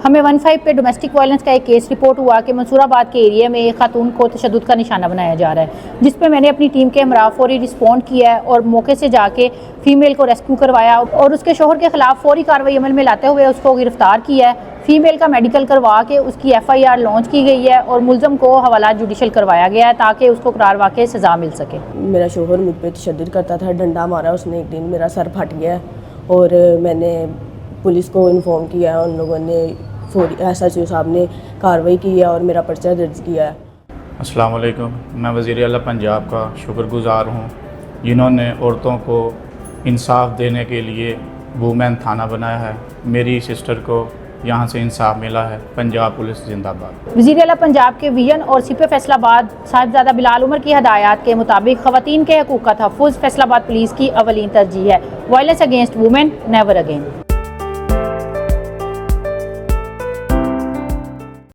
हमें 15 पे domestic violence का एक केस रिपोर्ट हुआ कि मंसूराबाद के एरिया में एक खातून को तशद्दुद का निशाना बनाया जा रहा है, जिस पे मैंने अपनी टीम के हमरा फौरी रिस्पॉन्ड किया है और मौके से जाके फीमेल को रेस्क्यू करवाया और उसके शोहर के खिलाफ फौरी कार्रवाई अमल में लाते हुए उसको गिरफ्तार किया है। फीमेल का मेडिकल करवा के उसकी FIR लॉन्च की गई है और मुलजम को हवाला जुडिशल करवाया गया है ताकि उसको करार वाक़ई सज़ा मिल सके। मेरा शोहर मुझ पे तशद्दुद करता था, डंडा मारा उसने, एक दिन मेरा सर फट गया और मैंने पुलिस को इन्फॉर्म किया, उन लोगों ने फौरी SHO साहब ने कार्रवाई की है और मेरा पर्चा दर्ज किया है। अस्सलाम वालेकुम, मैं वज़ीर आला पंजाब का शुक्रगुज़ार हूँ जिन्होंने औरतों को इंसाफ देने के लिए वुमेन थाना बनाया है। मेरी सिस्टर को यहाँ से इंसाफ मिला है। पंजाब पुलिस जिंदाबाद। वज़ीर आला पंजाब के विजन और CP फैसलाबाद साहिबजादा बिलाल उमर की हदायत के मुताबिक ख़वातीन के हकूक़ का तहफ़्फ़ुज़ फैसलाबाद पुलिस की अवलीन तरजीह है। Violence against women never again.